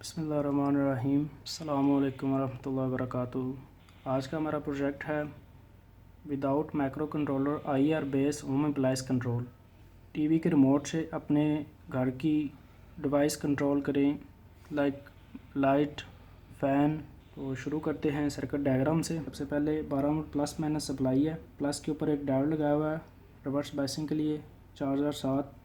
बिस्मिल्लाहिर्रहमानिर्रहीम। अस्सलामुअलैकुम वरहमतुल्लाहि वबरकातुहू। आज का हमारा प्रोजेक्ट है without micro controller IR base home appliance control. TV के रिमोट से अपने घर की डिवाइस कंट्रोल करें, लाइक लाइट, फ़ैन। तो शुरू करते हैं सर्किट डायग्राम से। सबसे पहले 12 वोल्ट प्लस माइनस सप्लाई है। प्लस के ऊपर एक डायोड लगाया हुआ है रिवर्स बायसिंग के लिए 4007।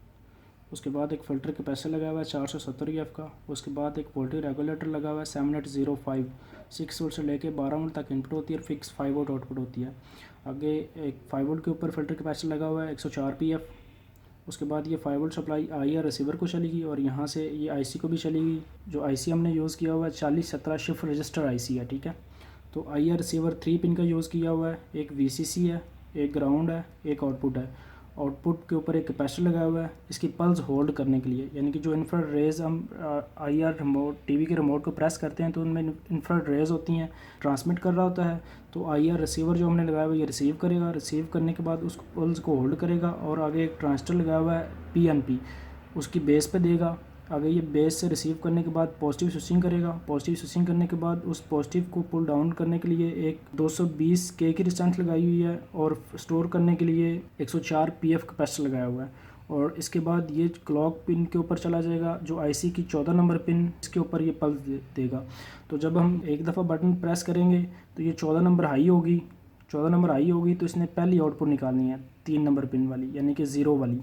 उसके बाद एक फ़िल्टर कैपेसिटर लगा हुआ है 470 EF का। उसके बाद एक वोल्टेज रेगुलेटर लगा हुआ है 7805। 6 वोल्ट से लेके 12 वोल्ट तक इनपुट होती है और फिक्स 5 वोल्ट आउटपुट होती है। आगे एक 5 वोल्ट के ऊपर फ़िल्टर कैपेसिटर लगा हुआ है 104 PF। उसके बाद ये 5 वोल्ट सप्लाई आईआर रिसीवर को चलेगी और यहाँ से ये आईसी को भी चलेगी। जो आईसी हमने यूज़ किया हुआ है 4017 शिफ्ट रजिस्टर आईसी है, ठीक है। तो आईआर रिसीवर 3 पिन का यूज़ किया हुआ है। एक वीसीसी है, एक ग्राउंड है, एक आउटपुट है। आउटपुट के ऊपर एक कैपेसिटर लगा हुआ है इसकी पल्स होल्ड करने के लिए, यानी कि जो इंफ्रारेड रेज़ हम आईआर रिमोट टीवी के रिमोट को प्रेस करते हैं तो उनमें इंफ्रारेड रेज़ होती हैं, ट्रांसमिट कर रहा होता है। तो आईआर रिसीवर जो हमने लगाया हुआ है ये रिसीव करेगा। रिसीव करने के बाद उस पल्स को होल्ड करेगा और आगे एक ट्रांजिस्टर लगाया हुआ है PNP, उसकी बेस पे देगा। आगे ये बेस से रिसीव करने के बाद पॉजिटिव स्विचिंग करेगा। पॉजिटिव स्विचिंग करने के बाद उस पॉजिटिव को पुल डाउन करने के लिए एक 220 K की रेजिस्टेंस लगाई हुई है और स्टोर करने के लिए 104 PF कैपेसिटर लगाया हुआ है। और इसके बाद ये क्लॉक पिन के ऊपर चला जाएगा जो आईसी की 14 नंबर पिन, इसके ऊपर ये पल्स देगा। तो जब हम एक दफ़ा बटन प्रेस करेंगे तो ये 14 नंबर हाई होगी। 14 नंबर हाई होगी तो इसने पहली आउटपुट निकालनी है 3 नंबर पिन वाली, यानी कि 0 वाली।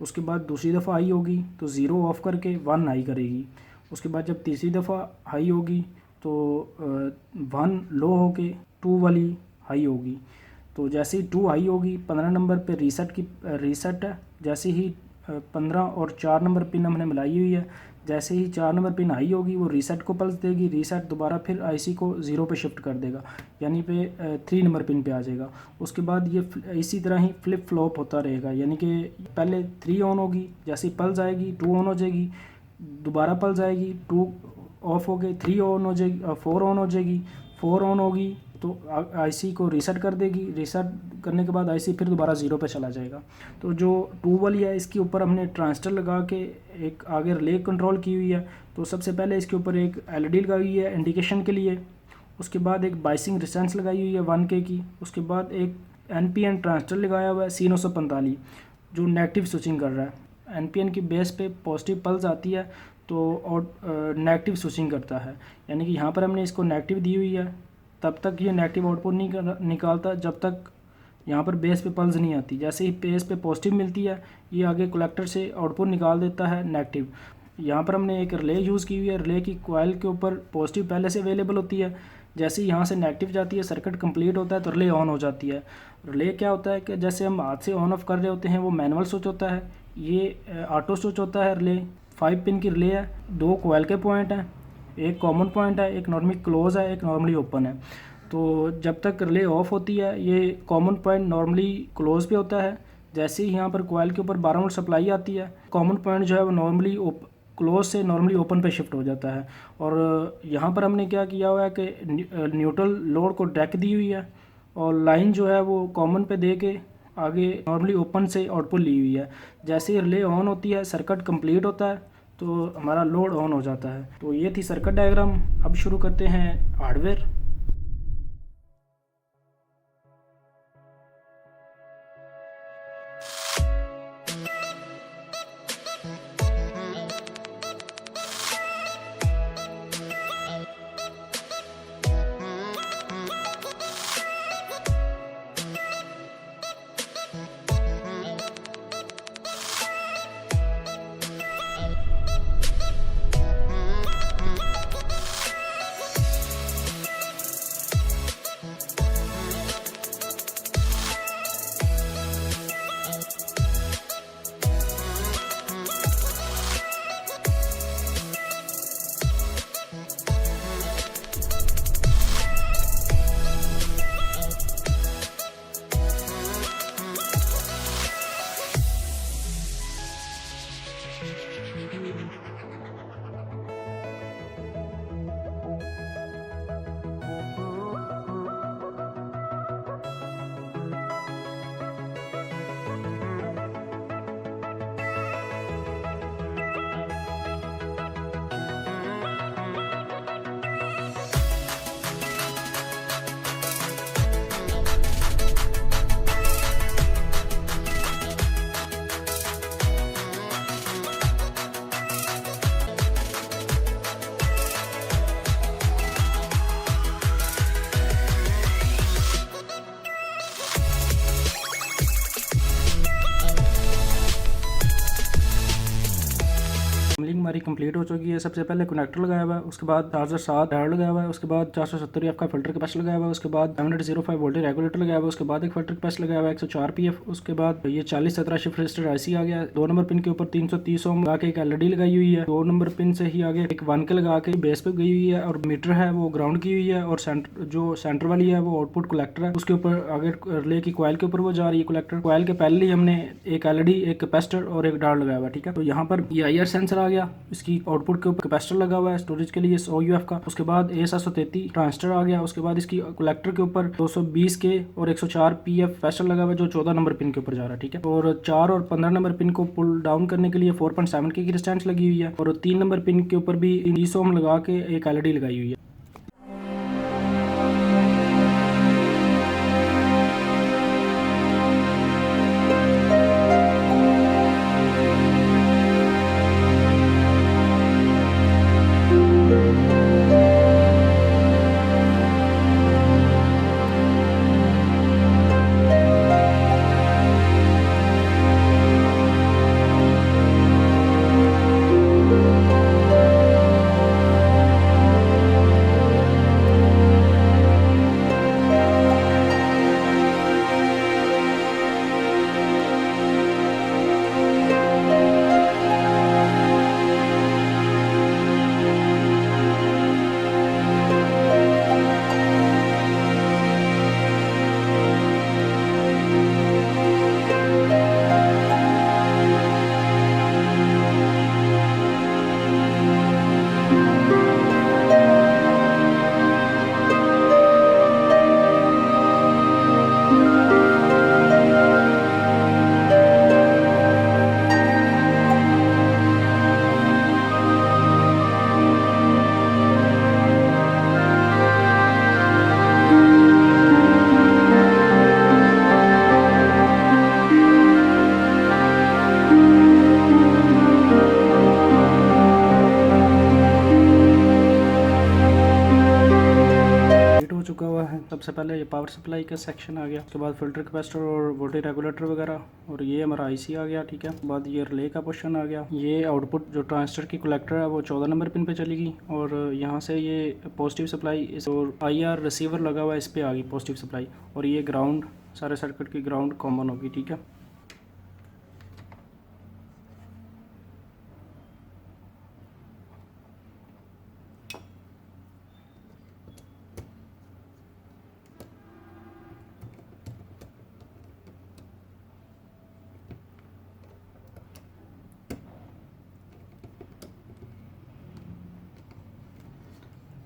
उसके बाद दूसरी दफ़ा हाई होगी तो 0 ऑफ करके 1 हाई करेगी। उसके बाद जब तीसरी दफ़ा हाई होगी तो 1 लो होके 2 वाली हाई होगी। तो जैसे ही 2 हाई होगी 15 नंबर पे रीसेट है। जैसे ही 15 और 4 नंबर पिन हमने मिलाई हुई है, जैसे ही 4 नंबर पिन हाई होगी वो रीसेट को पल्स देगी। रीसेट दोबारा फिर आईसी को 0 पे शिफ्ट कर देगा, यानी पे 3 नंबर पिन पे आ जाएगा। उसके बाद ये इसी तरह ही फ्लिप फ्लॉप होता रहेगा, यानी कि पहले 3 ऑन होगी, जैसे ही पल्स आएगी 2 ऑन हो जाएगी, दोबारा पल्स आएगी 2 ऑफ हो गई, 3 ऑन हो जाएगी, 4 ऑन हो जाएगी, 4 ऑन होगी तो आईसी को रीसेट कर देगी। रीसेट करने के बाद आईसी फिर दोबारा 0 पे चला जाएगा। तो जो 2 वाली है इसके ऊपर हमने ट्रांजिस्टर लगा के एक आगे रिले कंट्रोल की हुई है। तो सबसे पहले इसके ऊपर एक LED लगाई हुई है इंडिकेशन के लिए। उसके बाद एक बाइसिंग रेजिस्टेंस लगाई हुई है 1K की। उसके बाद एक NPN ट्रांजिस्टर लगाया हुआ है C945 जो नेगेटिव स्विचिंग कर रहा है। NPN की बेस पे पॉजिटिव पल्स आती है तो और नेगेटिव स्विचिंग करता है, यानी कि यहाँ पर हमने इसको नेगेटिव दी हुई है। तब तक ये नेगेटिव आउटपुट नहीं निकालता जब तक यहाँ पर बेस पे पल्स नहीं आती। जैसे ही बेस पे पॉजिटिव मिलती है ये आगे कलेक्टर से आउटपुट निकाल देता है नेगेटिव। यहाँ पर हमने एक रिले यूज़ की हुई है। रिले की कॉइल के ऊपर पॉजिटिव पहले से अवेलेबल होती है। जैसे ही यहाँ से नेगेटिव जाती है सर्किट कंप्लीट होता है तो रिले ऑन हो जाती है। रिले क्या होता है कि जैसे हम हाथ से ऑन ऑफ कर रहे होते हैं वो मैनुअल स्विच होता है, ये ऑटो स्विच होता है। रिले 5 पिन की रिले है, 2 कॉइल के पॉइंट हैं, एक कॉमन पॉइंट है, एक नॉर्मली क्लोज है, एक नॉर्मली ओपन है। तो जब तक रिले ऑफ होती है ये कॉमन पॉइंट नॉर्मली क्लोज पे होता है। जैसे ही यहाँ पर कॉइल के ऊपर 12 वोल्ट सप्लाई आती है कॉमन पॉइंट जो है वो नॉर्मली क्लोज से नॉर्मली ओपन पे शिफ्ट हो जाता है। और यहाँ पर हमने क्या किया हुआ है कि न्यूट्रल लोड को डेक दी हुई है और लाइन जो है वो कॉमन पे दे के आगे नॉर्मली ओपन से आउटपुट ली हुई है। जैसे ही रिले ऑन होती है सर्किट कंप्लीट होता है तो हमारा लोड ऑन हो जाता है। तो ये थी सर्किट डायग्राम। अब शुरू करते हैं हार्डवेयर। हमारी कंप्लीट हो चुकी है। सबसे पहले कनेक्टर लगाया हुआ है, उसके बाद चार्जर 7 डायोड लगाया हुआ है, उसके बाद 470 का फिल्टर कैपेसिटर लगाया हुआ है, उसके बाद 705 वोल्टेज रेगुलेटर लगाया हुआ है, उसके बाद एक फिल्टर कैपेसिटर लगाया हुआ है 104 पीएफ, उसके बाद ये 4017 शिफ्ट रजिस्टर आईसी आ गया। 2 नंबर पिन के ऊपर 330 ओम लगा के एक एलईडी लगाई हुई है। 2 नंबर पिन से ही आगे एक 1 के लगा के बेस पे गई हुई है, और मीटर है वो ग्राउंड की हुई है, और सेंटर वाली है वो आउटपुट कलेक्टर है, उसके ऊपर आगे रिले की कॉइल के ऊपर वो जा रही है कलेक्टर। कॉइल के पहले ही हमने एक एलईडी, एक कैपेसिटर और एक डायोड लगाया हुआ है, ठीक है। तो यहाँ पर ये आईआर सेंसर आ गया, इसकी आउटपुट के ऊपर कैपेसिटर लगा हुआ है स्टोरेज के लिए OUF का। उसके बाद A733 ट्रांजिस्टर आ गया, उसके बाद इसकी कलेक्टर के ऊपर 220 के और 104 PF कैपेसिटर लगा हुआ है जो 14 नंबर पिन के ऊपर जा रहा है, ठीक है। और 4 और 15 नंबर पिन को पुल डाउन करने के लिए 4.7 की रेजिस्टेंस लगी हुई है, और 3 नंबर पिन के ऊपर भी 30 ओम लगा के एक एलईडी लगाई हुई है। चुका हुआ है। सबसे पहले ये पावर सप्लाई का सेक्शन आ गया, उसके बाद फिल्टर कैपेसिटर और वोल्टेज रेगुलेटर वगैरह, और ये हमारा आईसी आ गया, ठीक है। बाद ये रिले का पोर्शन आ गया। ये आउटपुट जो ट्रांजिस्टर की कलेक्टर है वो 14 नंबर पिन पे चलेगी, और यहाँ से ये पॉजिटिव सप्लाई और IR रिसीवर लगा हुआ है, इस पर आ गई पॉजिटिव सप्लाई, और ये ग्राउंड सारे सर्किट की ग्राउंड कॉमन होगी, ठीक है।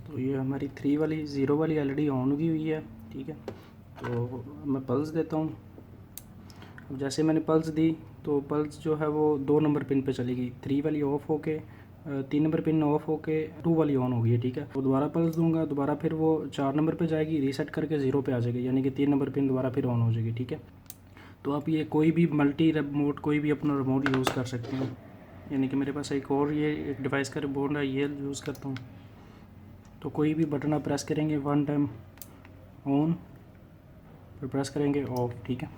तो ये हमारी 3 वाली 0 वाली एलईडी ऑन की हुई है, ठीक है। तो मैं पल्स देता हूँ। अब जैसे मैंने पल्स दी तो पल्स जो है वो 2 नंबर पिन पे चलेगी। 3 वाली ऑफ होके 3 नंबर पिन ऑफ होके 2 वाली ऑन होगी, ठीक है। तो दोबारा पल्स दूंगा, दोबारा फिर वो 4 नंबर पे जाएगी, रीसेट करके 0 पे आ जाएगी, यानी कि 3 नंबर पिन दोबारा फिर ऑन हो जाएगी, ठीक है। तो आप ये कोई भी मल्टी रिमोट, कोई भी अपना रिमोट यूज़ कर सकते हैं। यानी कि मेरे पास एक और ये एक डिवाइस का रिमोट है, ये यूज़ करता हूँ। तो कोई भी बटन आप प्रेस करेंगे 1 टाइम ऑन, फिर प्रेस करेंगे ऑफ, ठीक है।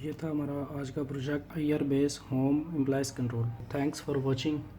ये था हमारा आज का project IR base home employees control. Thanks for watching.